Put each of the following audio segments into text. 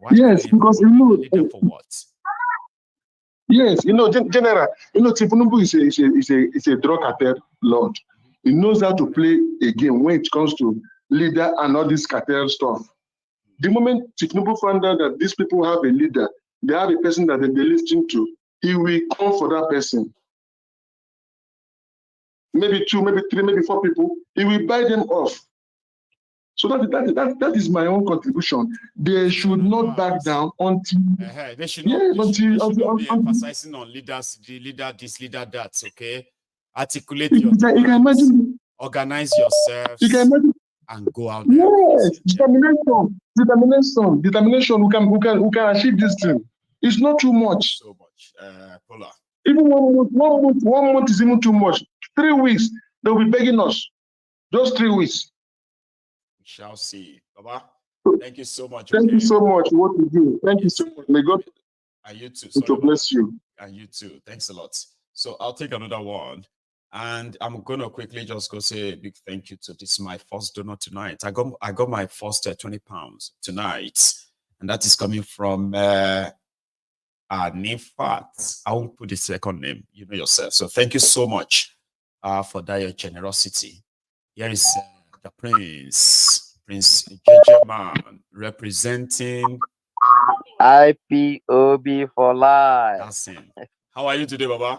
Why Yes, because leader for what? yes, general, Tinubu is a drug cartel lord. He knows how to play a game when it comes to leader and all this cartel stuff. The moment Tinubu found out that these people have a leader, they have a person that they listen to, he will come for that person. Maybe 2, maybe 3, maybe 4 people. He will buy them off. So that is my own contribution. They should not back down until they should not be emphasizing on leaders, the leader this, leader that. Okay, articulate your demands, organize yourselves, and go out there. Yes, determination. We can achieve this thing. It's not too much. So much, Paula. Even 1 month is even too much. 3 weeks, they'll be begging us. Just 3 weeks. We shall see. Baba, thank you so much. Thank you so much for what you do. Thank you so much. May God and you too. To bless you. And you too. Thanks a lot. So I'll take another one. And I'm gonna quickly just go say a big thank you to this my first donor tonight. I got my first 20 pounds tonight, and that is coming from Nifat. I won't put the second name, you know yourself. So thank you so much for that your generosity. Here is the Prince Jejeman, representing IPOB for life. That's him. How are you today, Baba?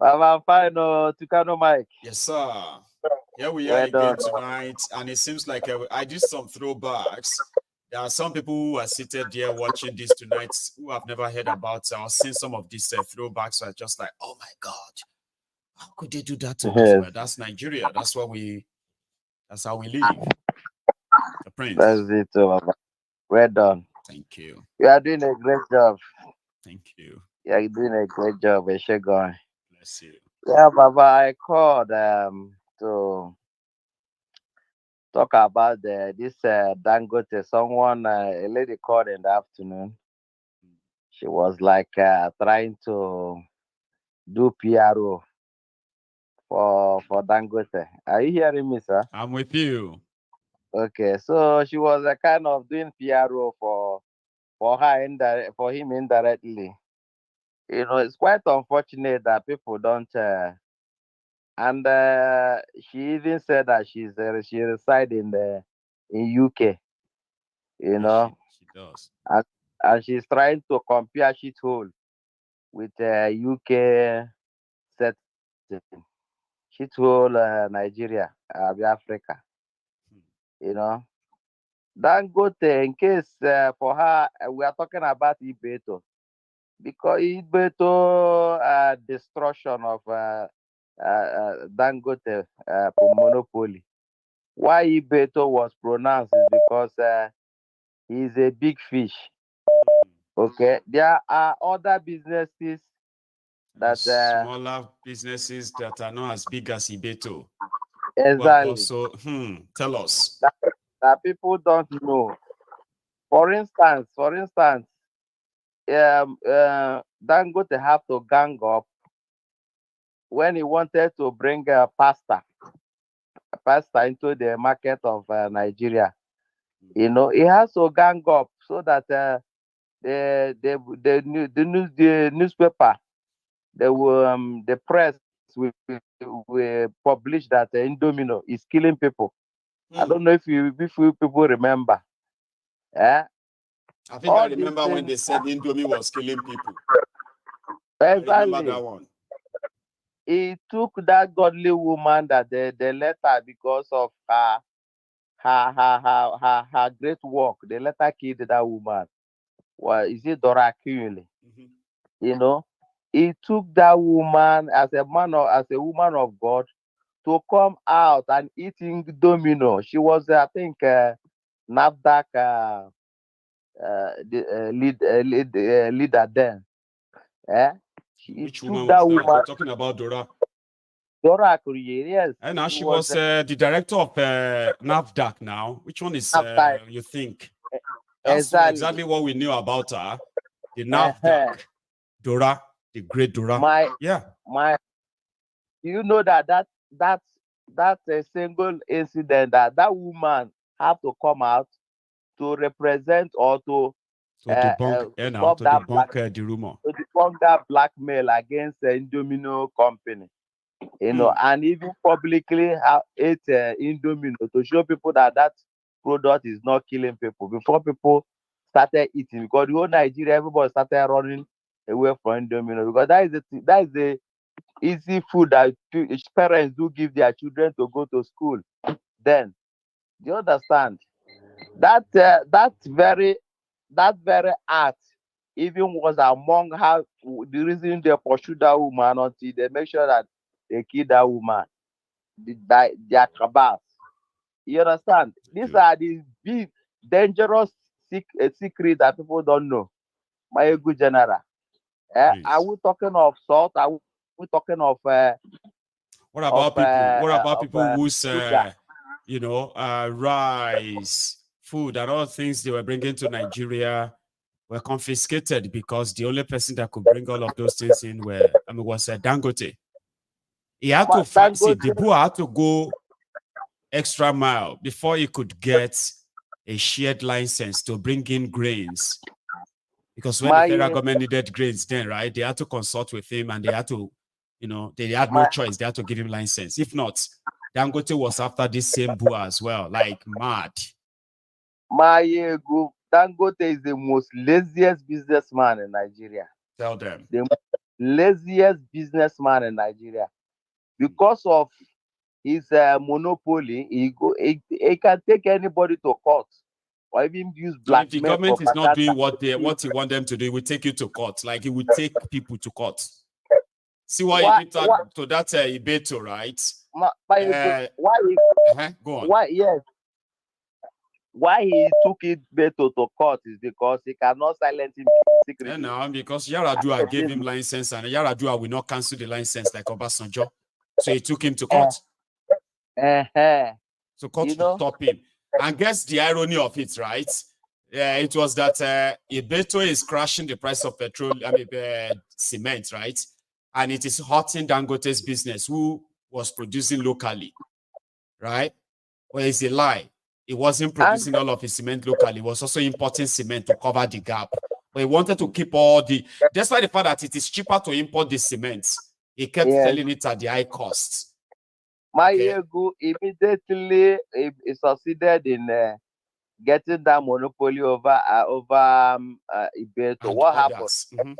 I'm fine, Tukano Mike. Yes, sir. Here we are again tonight, and it seems like I did some throwbacks. There are some people who are seated there watching this tonight who have never heard about or seen some of these throwbacks. So are just like, oh my God, how could they do that to us? Well, that's Nigeria. That's how we live. The Prince. That's it, Baba. Well done. Thank you. You are doing a great job. Thank you. You are doing a great job, Eshegon. Bless you. Yeah, Baba, I called to talk about this Dangote. Someone, a lady called in the afternoon. She was like trying to do PRO for Dangote. Are you hearing me, sir? I'm with you. Okay, so she was kind of doing PRO for her for him indirectly. It's quite unfortunate that people don't. And she even said that she resides in UK. She does. And she's trying to compare shithole with UK setting. Shithole Nigeria, Africa. Dangote, in case for her, we are talking about Ibeto. Because Ibeto destruction of Dangote monopoly. Why Ibeto was pronounced is because he's a big fish. Okay, there are other businesses that smaller businesses that are not as big as Ibeto. Exactly. Also, tell us that people don't know. For instance, Dangote have to gang up when he wanted to bring pasta into the market of Nigeria. He has to gang up so that the newspaper, the press will publish that Indomino is killing people. I don't know if you people remember. I think I remember when they said Indomie was killing people. Exactly. I remember that one. He took that godly woman that they let her because of her great work. They let her kill that woman. Well, is it Dora Kunle? He took that woman as a woman of God to come out and eating domino. She was, I think, NAFDAC leader then. Which woman was that? We're talking about Dora. Dora Kunle, yes. And now she was the director of NAFDAC now. Which one is you think? That's exactly what we knew about her. The NAFDAC. Dora, the great Dora. You know that's a single incident that woman have to come out to represent or to To debunk, stop that the rumor. To debunk that blackmail against the Indomino company. You know, and even publicly ate Indomino to show people that that product is not killing people before people started eating, because the whole Nigeria, everybody started running away from Indomino, because that is the easy food that parents do give their children to go to school. Then, do you understand that that very act even was among how the reason they pursued that woman until they make sure that they kill that woman, their cabals. You understand? These are the big dangerous secrets that people don't know. My good general. Are we talking of salt? Are we talking of what about people? What about people whose sugar? rice, food, and all things they were bringing to Nigeria were confiscated because the only person that could bring all of those things in was Dangote. He had to fight. See, the boy had to go extra mile before he could get a shared license to bring in grains. Because when the federal government needed grains then, right, they had to consult with him and they had to, they had no choice. They had to give him license. If not, Dangote was after this same Bua as well, like mad. Dangote is the most laziest businessman in Nigeria. Tell them. The laziest businessman in Nigeria. Because of his monopoly, he can take anybody to court or even use blackmail. So if the government is not doing what he want them to do, he will take you to court. Like he will take people to court. See why he did that to that Ibeto, right? Go on. Why he took Ibeto to court is because he cannot silence him secretly. Yeah, no, because Yaradua gave him license and Yaradua will not cancel the license like Obasanjo. So he took him to court. So court to stop him. And guess the irony of it, right? It was that Ibeto is crashing the price of cement, right? And it is hurting Dangote's business, who was producing locally, right? Well, it's a lie. He wasn't producing all of his cement locally. He was also importing cement to cover the gap. But he wanted to keep despite the fact that it is cheaper to import the cement, he kept selling it at the high cost. Mayegu immediately he succeeded in getting that monopoly over Ibeto. What happened? Mm-hmm.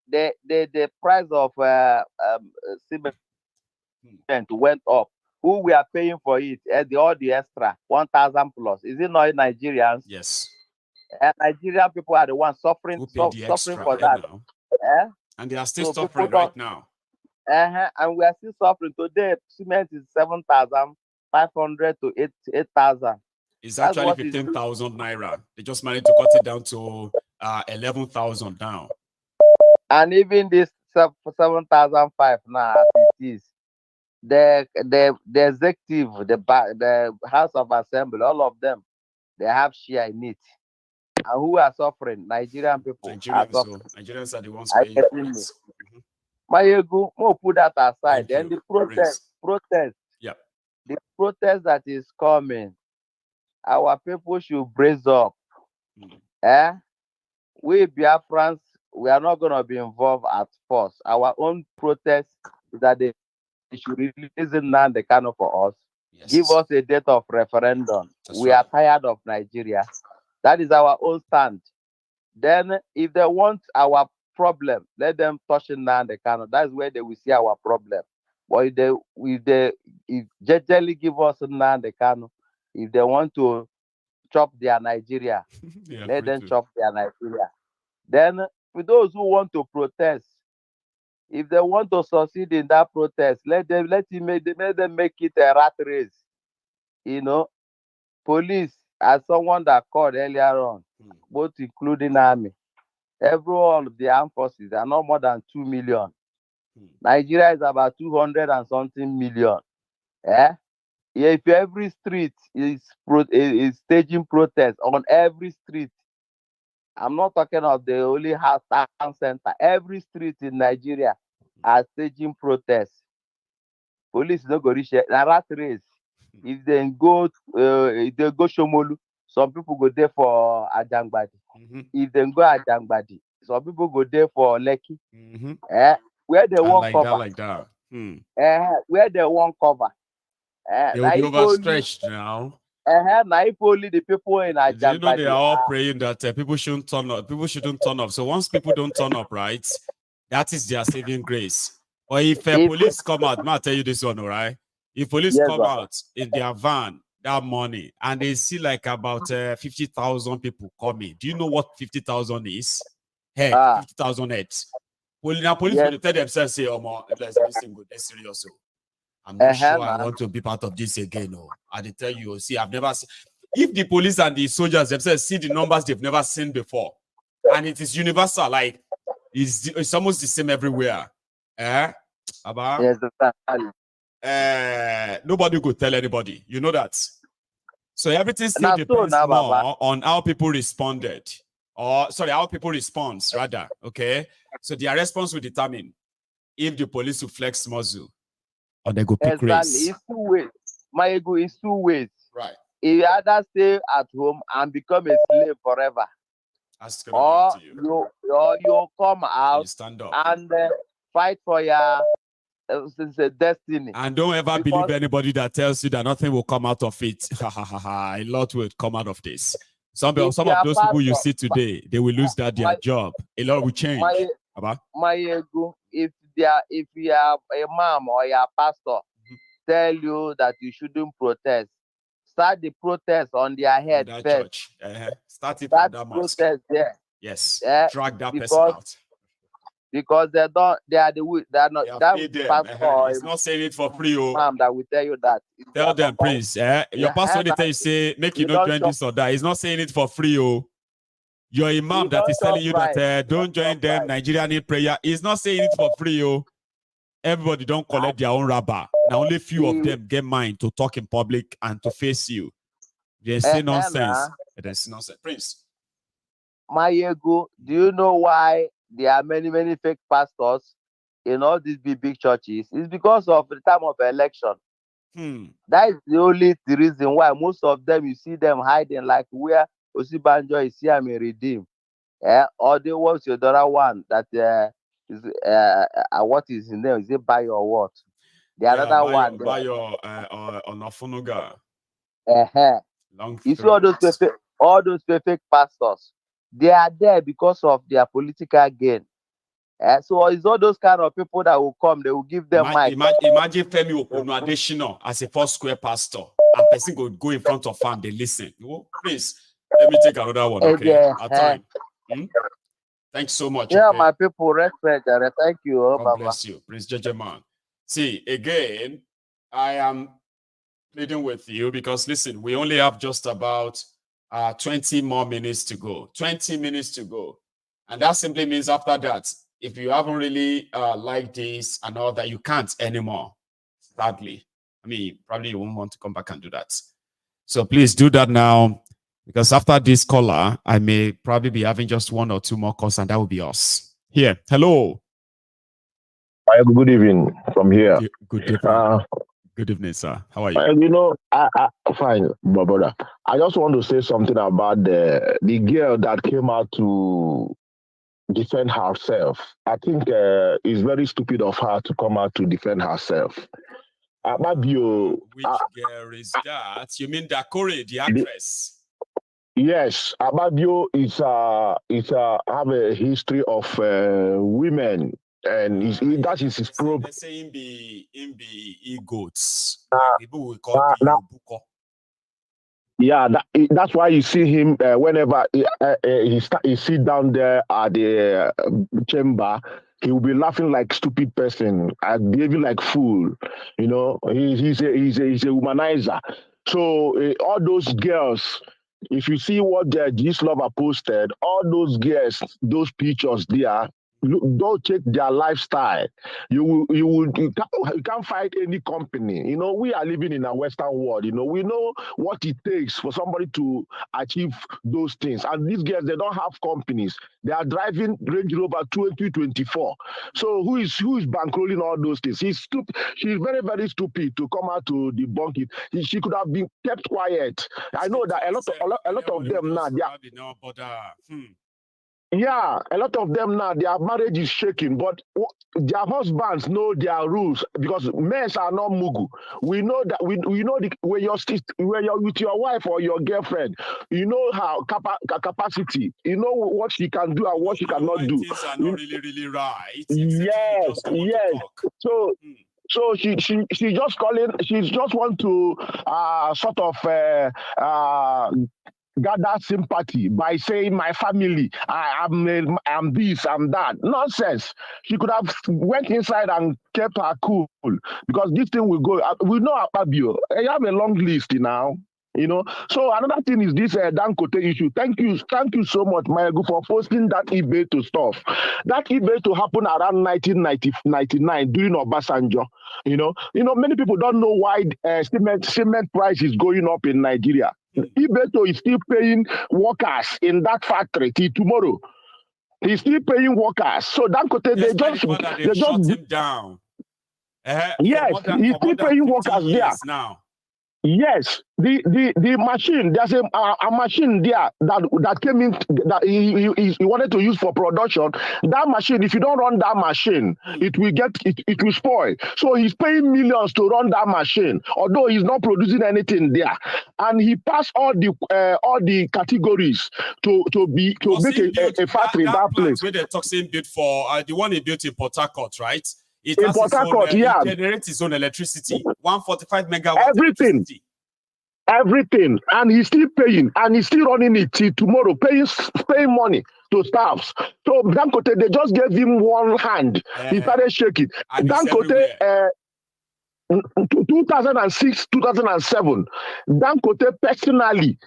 The price of cement went up. Who we are paying for it? All the extra 1,000 plus. Is it not Nigerians? Yes. Nigerian people are the ones suffering for that. And they are still suffering right now. And we are still suffering. Today, cement is 7,500 to 8,000. It's actually 15,000 naira. They just managed to cut it down to 11,000 now. And even this 7,500 now, as it is, the executive, the House of Assembly, all of them, they have share in it. And who are suffering? Nigerian people. Nigerians are the ones paying for it. Mayegu, we'll put that aside. Then the protest. Yeah. The protest that is coming, our people should brace up. We Biafrans, we are not going to be involved at first. Our own protest is that they should release the Kano for us. Yes. Give us a date of referendum. We are tired of Nigeria. That is our own stand. Then, if they want our problem, let them touch the Kano. That's where they will see our problem. But if they generally give us the Kano, if they want to chop their Nigeria, let them chop their Nigeria. Then, for those who want to protest, if they want to succeed in that protest, let them make it a rat race. Police, as someone that called earlier on, both including army, all of the armed forces are not more than 2 million. Nigeria is about 200 and something million. If every street is staging protests on every street, I'm not talking of the only town center. Every street in Nigeria are staging protests. Police no go reach a rat race. If they go Shomolu, some people go there for Ajangbadi. If they go Ajangbadi, some people go there for Lekki. Where they won't cover. Like that. Where they won't cover. They will be overstretched now. Now if only the people in Ajangbadi. Do you know they are all praying that people shouldn't turn up? People shouldn't turn up. So once people don't turn up, right, that is their saving grace. Or if police come out, I'll tell you this one, all right? If police come out in their van that morning and they see like about 50,000 people coming, do you know what 50,000 is? Head, 50,000 heads. Well, now police will tell themselves, say, oh, let's listen good, that's serious. I'm not sure I want to be part of this again. No. I tell you, see, I've never seen. If the police and the soldiers themselves see the numbers they've never seen before, and it is universal, like it's almost the same everywhere. Nobody could tell anybody. You know that. So everything still depends more on how people responded. Or sorry, how people respond, rather. Okay. So their response will determine if the police will flex muscle or they go pick race. It's 2 ways. My ego is 2 ways. Right. You either stay at home and become a slave forever. Or you come out you stand up and fight for your destiny. And don't ever believe anybody that tells you that nothing will come out of it. A lot will come out of this. Some of those people you see today, they will lose their job. A lot will change. My ego, if you are a mom or a pastor, tell you that you shouldn't protest, start the protest on their head first. Start it from that mosque. Protest there. Yes. Drag that person out. Because they are not that pastor. It's not saying it for free. Mom, that will tell you that. Tell them, please. Your pastor will tell you, say, make you not join this or that. He's not saying it for free. Your imam that is telling you that don't join them, Nigeria need prayer. He's not saying it for free. Everybody don't collect their own rabba. Now only few of them get mine to talk in public and to face you. They say nonsense. That's nonsense. Prince. My ego, do you know why there are many fake pastors in all these big churches? It's because of the time of election. That is the only reason why most of them, you see them hiding, like where Osibanjo is here, may redeem. Or they want the other one that is what is his name? Is it Bayo or what? The other one. Bayo Onafunuga. You see all those fake pastors. They are there because of their political gain. So it's all those kind of people that will come, they will give them mic. Imagine Femi Opono Adesina as a four square pastor, and person would go in front of him, they listen. Please, let me take another one, okay? Our time. Thanks so much. Yeah, okay? My people, respect. Thank you. God bless you. Prince Jejeman. See, again, I am pleading with you because, listen, we only have just about 20 more minutes to go. 20 minutes to go. And that simply means after that, if you haven't really liked this and all that, you can't anymore, sadly. I mean, probably you won't want to come back and do that. So please do that now, because after this caller, I may probably be having just 1 or 2 more calls, and that will be us. Here, hello. Hi, good evening from here. Good evening. Good evening, sir. How are you? You know, I fine, my brother. I just want to say something about the girl that came out to defend herself. I think it's very stupid of her to come out to defend herself. Which girl is that? You mean Dakore, the actress? Yes, Ababio is have a history of women, and that is his problem. Let's say him be Igbos. People will call him Buko. Yeah, that's why you see him whenever he sit down there at the chamber, he will be laughing like stupid person and behaving like fool. You know, he's a womanizer. So all those girls, if you see what this lover posted, all those girls, those pictures there, don't take their lifestyle, you can't find any company. You know, we are living in a Western world. You know, we know what it takes for somebody to achieve those things. And these girls, they don't have companies. They are driving Range Rover 2024. So who is bankrolling all those things? She's stupid. She's very, very stupid to come out to debunk it. She could have been kept quiet. I know that a lot of them now, yeah, a lot of them now, their marriage is shaking, but their husbands know their rules because men are not mugu. We know that we know when you're with your wife or your girlfriend, you know how capacity, you know what she can do and what she cannot do. Things are not really right. Yes. So. So she's just calling. She just want to sort of gather sympathy by saying my family, I'm this, I'm that. Nonsense. She could have went inside and kept her cool because this thing will go. We know Akpabio. I have a long list now. You know, so another thing is this Dangote issue. Thank you so much, Maegu, for posting that eBay to stuff. That eBay to happen around 1999 during Obasanjo. You know, many people don't know why cement price is going up in Nigeria. eBay is still paying workers in that factory till tomorrow. He's still paying workers. So Dangote, they just shut him down. Yes, he's still paying workers there now. Yes, the machine. There's a machine there that came in that he wanted to use for production. That machine, if you don't run that machine, it will spoil. So he's paying millions to run that machine, although he's not producing anything there. And he passed all the categories to make a factory in that place. Where the toxin built for the one he built in Port Harcourt, right? It in Port Harcourt, yeah. It generates its own electricity, 145 megawatt electricity. Everything, and he's still paying, and he's still running it till tomorrow, paying money to staffs. So Dangote, they just gave him one hand. He started shaking. Dangote, 2006, 2007, Dangote personally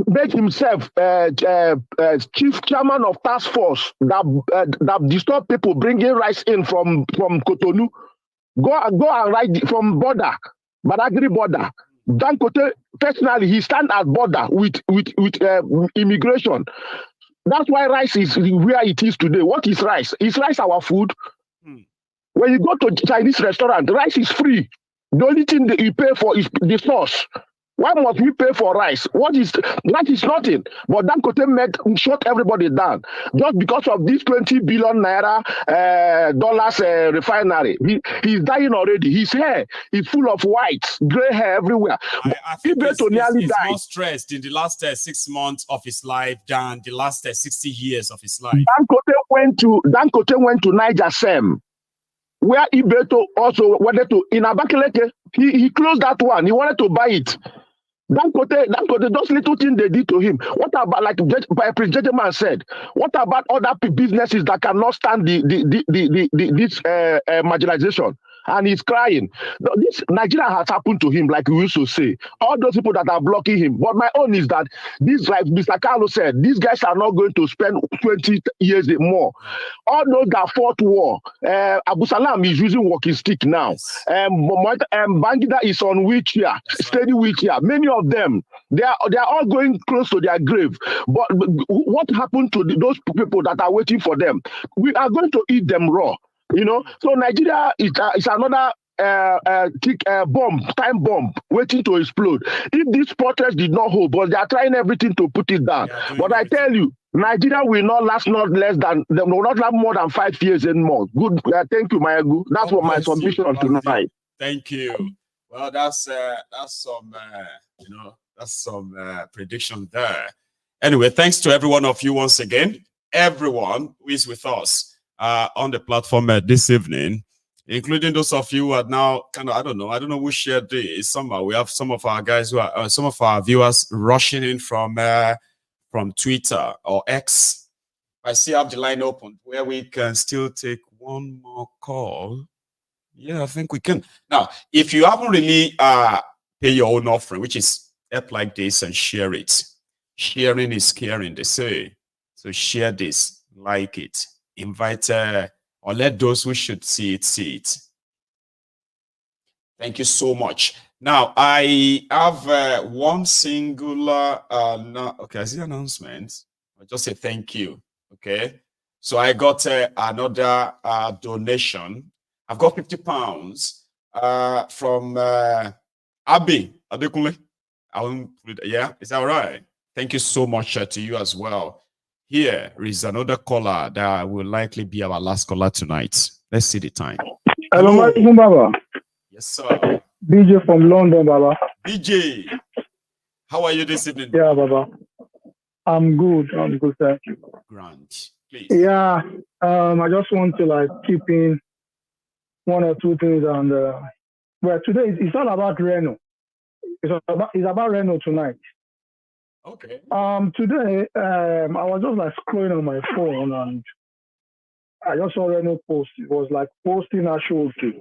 made himself chief chairman of task force that disturb people bringing rice in from Cotonou. Go and ride from border, Badagry border. Dangote personally, he stand at border with immigration. That's why rice is where it is today. What is rice? Is rice our food? When you go to Chinese restaurant, rice is free. The only thing that you pay for is the sauce. Why must we pay for rice? That is nothing. But Dangote shut everybody down just because of this 20 billion naira dollars refinery. He's dying already. His hair is full of white, gray hair everywhere. I think he's more stressed in the last 6 months of his life than the last 60 years of his life. Dangote went to Niger Sem, where Ibeto also wanted to, in Abakaleke, he closed that one. He wanted to buy it. Dangote, those little things they did to him. What about, like President Gentleman said, what about other businesses that cannot stand this marginalization? And he's crying. This Nigeria has happened to him, like we used to say. All those people that are blocking him. But my own is that this, like Mr. Carlo said, these guys are not going to spend 20 years more. All those that fought war. Abu Salam is using walking stick now. Yes. Bangida is on wheelchair, steady wheelchair. Many of them, they are all going close to their grave. But what happened to those people that are waiting for them? We are going to eat them raw. You know, so Nigeria is another time bomb waiting to explode. If this protest did not hold, but they are trying everything to put it down. But I tell you, Nigeria will not last more than 5 years anymore. Good, thank you, Maegu. That's what my submission tonight. Thank you. Well, that's some prediction there. Anyway, thanks to every one of you once again. Everyone who is with us on the platform this evening, including those of you who are now kind of, I don't know who shared this. Somehow we have some of our guys who are some of our viewers rushing in from Twitter or X. I see I have the line open where we can still take one more call. Yeah, I think we can. Now, if you haven't really pay your own offering, which is app like this and share it. Sharing is caring, they say. So share this, like it, invite or let those who should see it see it. Thank you so much. Now, I have one singular, okay, I see announcement. I'll just say thank you, okay? So I got another donation. I've got 50 pounds from Abi Adekunle. Yeah, is that all right? Thank you so much to you as well. Here is another caller that will likely be our last caller tonight. Let's see the time. Hello, Baba. Yes, sir. BJ from London, Baba. BJ, how are you this evening? Yeah, Baba. I'm good, thank you. Grant, please. Yeah, I just want to like keep in one or two things, and well, today it's all about Reno. It's about Reno tonight. Okay. Today, I was just like scrolling on my phone, and I just saw Reno post. It was like posting Ashoke.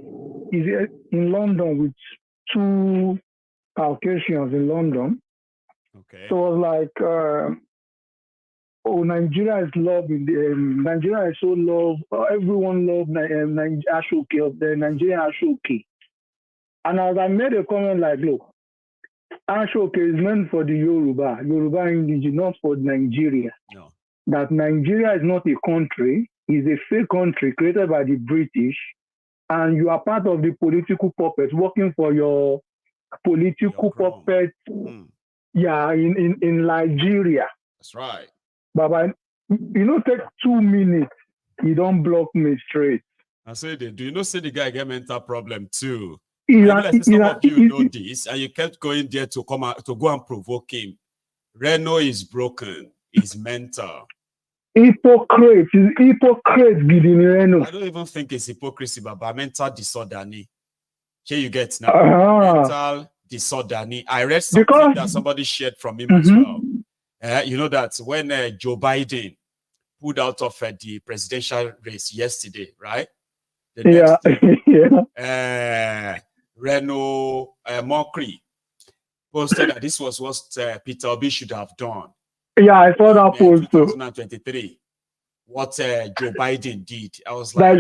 He's in London with two Caucasians in London. Okay. So it was like, oh, Nigeria is loving. Nigeria is so loved. Everyone loves Ashoke of the Nigerian Ashoke. And as I made a comment like, look, Ashoke is meant for the Yoruba indigenous, not for Nigeria. No. That Nigeria is not a country, it's a fake country created by the British, and you are part of the political puppet working for your political puppet. Yeah, in Nigeria. That's right. Baba, take 2 minutes, you don't block me straight. I say they do. You know, say the guy get mental problem too. Some of you know this, and you kept going there to come out to go and provoke him. Reno is broken. He's mental. Hypocrite giving Reno. I don't even think it's hypocrisy, but mental disorder. Here you get now. Mental disorder. I read something that somebody shared from him as well. You know that when Joe Biden pulled out of the presidential race yesterday, right? The next day, Reno Mokri posted that this was what Peter Obi should have done. Yeah, I saw that post. 2023. What Joe Biden did. I was like,